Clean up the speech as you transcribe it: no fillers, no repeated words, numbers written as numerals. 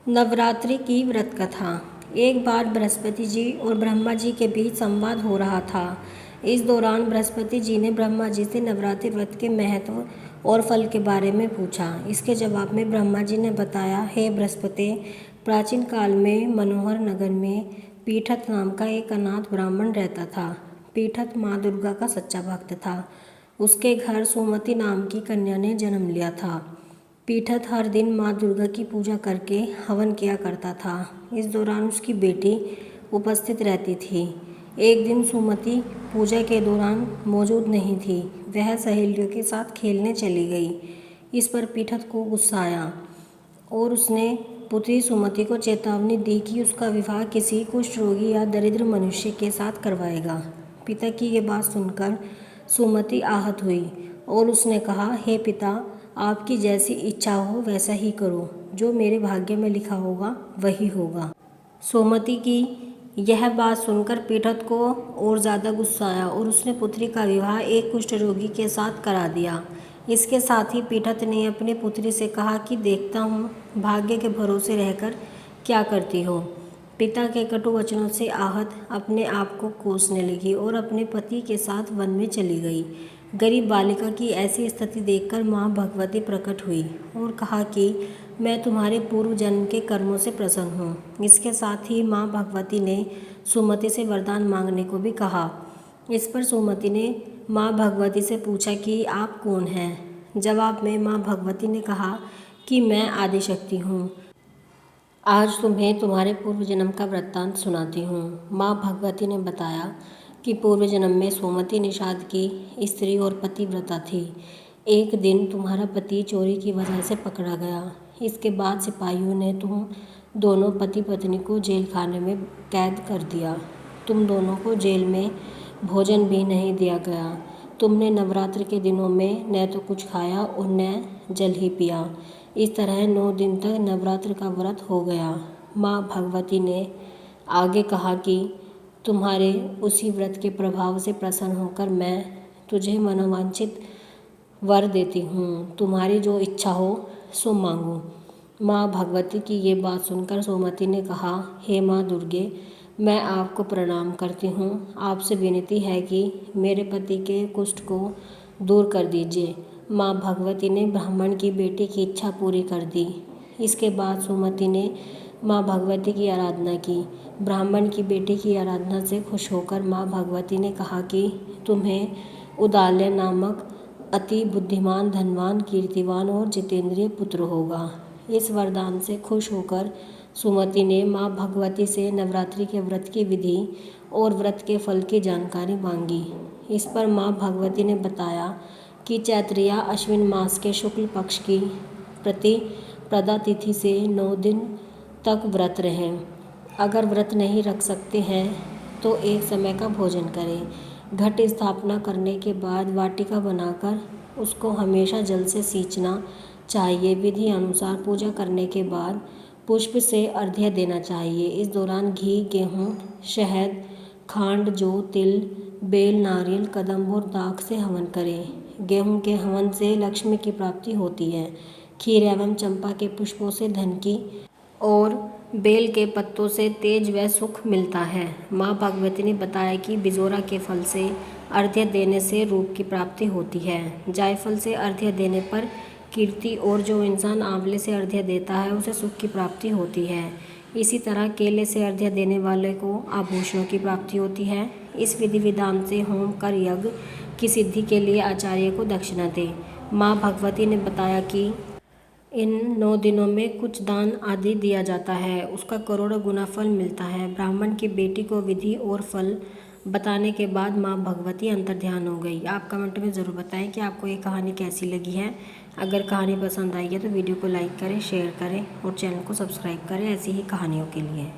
नवरात्रि की व्रत कथा। एक बार बृहस्पति जी और ब्रह्मा जी के बीच संवाद हो रहा था। इस दौरान बृहस्पति जी ने ब्रह्मा जी से नवरात्रि व्रत के महत्व और फल के बारे में पूछा। इसके जवाब में ब्रह्मा जी ने बताया, हे बृहस्पति, प्राचीन काल में मनोहर नगर में पीठत नाम का एक अनाथ ब्राह्मण रहता था। पीठत माँ दुर्गा का सच्चा भक्त था। उसके घर सुमति नाम की कन्या ने जन्म लिया था। पीठत हर दिन माँ दुर्गा की पूजा करके हवन किया करता था। इस दौरान उसकी बेटी उपस्थित रहती थी। एक दिन सुमति पूजा के दौरान मौजूद नहीं थी। वह सहेलियों के साथ खेलने चली गई। इस पर पीठत को गुस्सा आया और उसने पुत्री सुमति को चेतावनी दी कि उसका विवाह किसी कुष्ठ रोगी या दरिद्र मनुष्य के साथ करवाएगा। पिता की ये बात सुनकर सुमति आहत हुई और उसने कहा, हे पिता, आपकी जैसी इच्छा हो वैसा ही करो। जो मेरे भाग्य में लिखा होगा वही होगा। सुमति की यह बात सुनकर पीठत को और ज़्यादा गुस्सा आया और उसने पुत्री का विवाह एक कुष्ठ रोगी के साथ करा दिया। इसके साथ ही पीठत ने अपनी पुत्री से कहा कि देखता हूँ भाग्य के भरोसे रहकर क्या करती हो। पिता के कटु वचनों से आहत अपने आप को कोसने लगी और अपने पति के साथ वन में चली गई। गरीब बालिका की ऐसी स्थिति देखकर माँ भगवती प्रकट हुई और कहा कि मैं तुम्हारे पूर्व जन्म के कर्मों से प्रसन्न हूँ। इसके साथ ही माँ भगवती ने सुमति से वरदान मांगने को भी कहा। इस पर सुमति ने माँ भगवती से पूछा कि आप कौन हैं। जवाब में माँ भगवती ने कहा कि मैं आदिशक्ति हूँ। आज तुम्हें तुम्हारे पूर्व जन्म का वृत्तांत सुनाती हूँ। माँ भगवती ने बताया कि पूर्व जन्म में सुमति निषाद की स्त्री और पतिव्रता थी। एक दिन तुम्हारा पति चोरी की वजह से पकड़ा गया। इसके बाद सिपाहियों ने तुम दोनों पति पत्नी को जेल खाने में कैद कर दिया। तुम दोनों को जेल में भोजन भी नहीं दिया गया। तुमने नवरात्र के दिनों में न तो कुछ खाया और न जल ही पिया। इस तरह 9 दिन तक नवरात्र का व्रत हो गया। माँ भगवती ने आगे कहा कि तुम्हारे उसी व्रत के प्रभाव से प्रसन्न होकर मैं तुझे मनोवांछित वर देती हूँ। तुम्हारी जो इच्छा हो सो मांगो। माँ भगवती की ये बात सुनकर सुमति ने कहा, हे माँ दुर्गे, मैं आपको प्रणाम करती हूँ। आपसे विनती है कि मेरे पति के कुष्ठ को दूर कर दीजिए। माँ भगवती ने ब्राह्मण की बेटी की इच्छा पूरी कर दी। इसके बाद सुमति ने माँ भगवती की आराधना की। ब्राह्मण की बेटी की आराधना से खुश होकर माँ भगवती ने कहा कि तुम्हें उदाल्य नामक अति बुद्धिमान, धनवान, कीर्तिवान और जितेंद्रिय पुत्र होगा। इस वरदान से खुश होकर सुमति ने माँ भगवती से नवरात्रि के व्रत की विधि और व्रत के फल की जानकारी मांगी। इस पर माँ भगवती ने बताया कि चैत्र या अश्विन मास के शुक्ल पक्ष की प्रतिपदा तिथि से 9 दिन तक व्रत रहें। अगर व्रत नहीं रख सकते हैं तो एक समय का भोजन करें। घट स्थापना करने के बाद वाटिका बनाकर उसको हमेशा जल से सींचना चाहिए। विधि अनुसार पूजा करने के बाद पुष्प से अर्घ्य देना चाहिए। इस दौरान घी, गेहूँ, शहद, खांड, जौ, तिल, बेल, नारियल, कदम्ब और दाख से हवन करें। गेहूँ के हवन से लक्ष्मी की प्राप्ति होती है। खीर एवं चंपा के पुष्पों से धन की और बेल के पत्तों से तेज व सुख मिलता है। माँ भगवती ने बताया कि बिजोरा के फल से अर्घ्य देने से रूप की प्राप्ति होती है। जायफल से अर्घ्य देने पर कीर्ति और जो इंसान आंवले से अर्घ्य देता है उसे सुख की प्राप्ति होती है। इसी तरह केले से अर्घ्य देने वाले को आभूषणों की प्राप्ति होती है। इस विधि विधान से होम कर यज्ञ की सिद्धि के लिए आचार्य को दक्षिणा दें। माँ भगवती ने बताया कि इन 9 दिनों में कुछ दान आदि दिया जाता है, उसका करोड़ों गुना फल मिलता है। ब्राह्मण की बेटी को विधि और फल बताने के बाद माँ भगवती अंतर्ध्यान हो गई। आप कमेंट में ज़रूर बताएं कि आपको ये कहानी कैसी लगी है। अगर कहानी पसंद आई है तो वीडियो को लाइक करें, शेयर करें और चैनल को सब्सक्राइब करें ऐसी ही कहानियों के लिए।